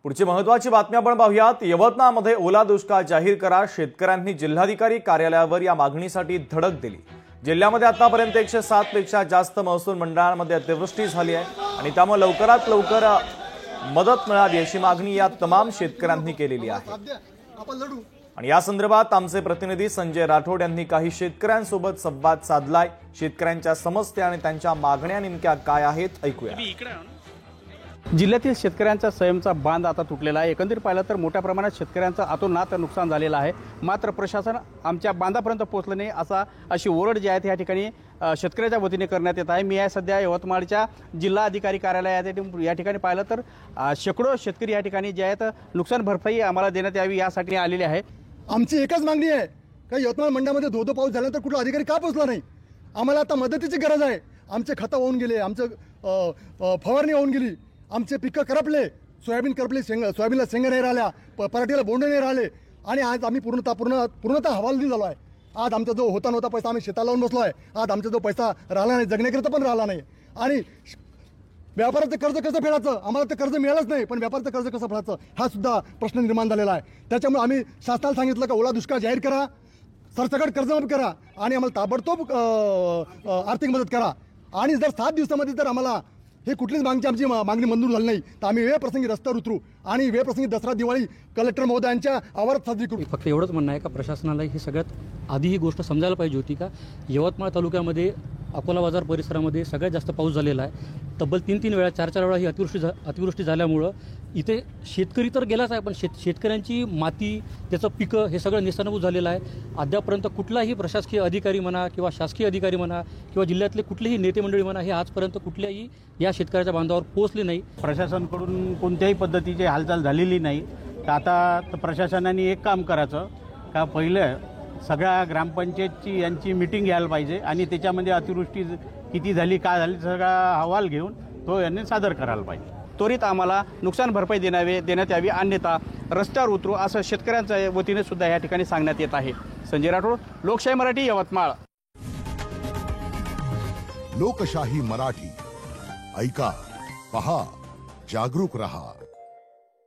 पुढची महत्त्वाची बातमी आपण पाहूयात। यवतमाळमध्ये ओला दुष्काळ जाहीर करा, शेतकऱ्यांनी जिल्हाधिकारी कार्यालयावर या मागणीसाठी धडक दिली। जिल्ह्यामध्ये आतापर्यंत 107 पेक्षा जास्त महसूल मंडळांमध्ये अतिवृष्टी झाली आहे आणि त्यामुळे लवकरात लवकर मदत मिळावी अशी मागणी या तमाम शेतकऱ्यांनी केलेली आहे। आणि या संदर्भात आमचे प्रतिनिधी संजय राठोड यांनी काही शेतकऱ्यांसोबत संवाद साधलाय। शेतकऱ्यांच्या समस्या आणि त्यांच्या मागण्या नेमक्या काय आहेत ऐकूया। जिल्ह्यातील शेतकऱ्यांचा संयमचा बांध आता तुटलेला आहे। एकंदरीत पाहिलं तर मोठ्या प्रमाणात शेतकऱ्यांचं अतोनात नुकसान झालेलं आहे, मात्र प्रशासन आमच्या बांधापर्यंत पोहोचलं नाही अशी ओरड जी आहे या ठिकाणी शेतकऱ्याच्या वतीने करण्यात येत आहे। मी आहे सध्या यवतमाळच्या जिल्हा अधिकारी कार्यालयात। या ठिकाणी पाहिलं तर शेकडो शेतकरी या ठिकाणी जे आहेत नुकसान भरपाई आम्हाला देण्यात यावी यासाठी आलेले आहे। आमची एकच मागणी आहे की यवतमाळ मंडळामध्ये धोधो पाऊस झाल्यानंतर कुठला अधिकारी का पोहोचला नाही? आम्हाला आता मदतीची गरज आहे। आमचे खतं वाहून गेले, आमचं फवारणी वाहून गेली, आमचे पिकं करपले, सोयाबीन करपले, सोयाबीनला शेंगा नाही राहिल्या, पराठीला बोंडे नाही राहिले आणि आज आम्ही पूर्णतः हवालदिल झालो आहे। आज आमचा जो होता पैसा आम्ही शेताला लावून बसलो आहे। आज आमचा जो पैसा राहिला नाही, जगण्याकरता पण राहिला नाही। आणि व्यापाराचं कर्ज कसं फेडायचं? आम्हाला ते कर्ज मिळालंच नाही, पण व्यापाराचं कर्ज कसं फेडायचं हा सुद्धा प्रश्न निर्माण झालेला आहे। त्याच्यामुळे आम्ही शासनाला सांगितलं की ओला दुष्काळ जाहीर करा, सरसकट कर्जमाफी करा आणि आम्हाला ताबडतोब आर्थिक मदत करा। आणि जर 7 दिवसामध्ये जर आम्हाला हे कुठलीच आमची मागणी मंजूर झाली नाही तर आम्ही वेळप्रसंगी रस्त्यावर उतरू आणि वेळप्रसंगी दसरा दिवाळी कलेक्टर महोदयांच्या आवारात साजरी करू। फक्त एवढंच म्हणणं आहे का प्रशासनाला ही सगळ्यात आधी ही गोष्ट समजायला पाहिजे होती का यवतमाळ तालुक्यामध्ये अकोला बाजार परिसरामध्ये सगळ्यात जास्त पाऊस झालेला आहे। तब्बल 3 वेळा 4 वेळा ही अतिवृष्टी झाल्यामुळं इथे शेतकरी तर गेलाच आहे, पण शेतकऱ्यांची माती, त्याचं पिकं हे सगळं निस्तारभूत झालेलं आहे। अद्यापर्यंत कुठलाही प्रशासकीय अधिकारी म्हणा किंवा शासकीय अधिकारी म्हणा किंवा जिल्ह्यातले कुठलेही नेते मंडळी म्हणा हे आजपर्यंत कुठल्याही या शेतकऱ्याच्या बांधावर पोहोचले नाही। प्रशासनाकडून कोणत्याही पद्धतीची हालचाल झालेली नाही। तर आता प्रशासनाने एक काम करायचं का पहिलं सगळ्या ग्रामपंचायतची यांची मीटिंग घ्यायला पाहिजे आणि त्याच्यामध्ये अतिवृष्टी किती झाली, काय झाली सगळा अहवाल घेऊन तो यांनी सादर करायला पाहिजे। त्वरित आम्हाला नुकसान भरपाई देण्यात यावी, अन्यथा रस्त्यावर उतरू असं शेतकऱ्यांच्या वतीने सुद्धा या ठिकाणी सांगण्यात येत आहे। संजय राठोड, लोकशाही मराठी, यवतमाळ। लोकशाही मराठी ऐका, पहा, जागरूक रहा।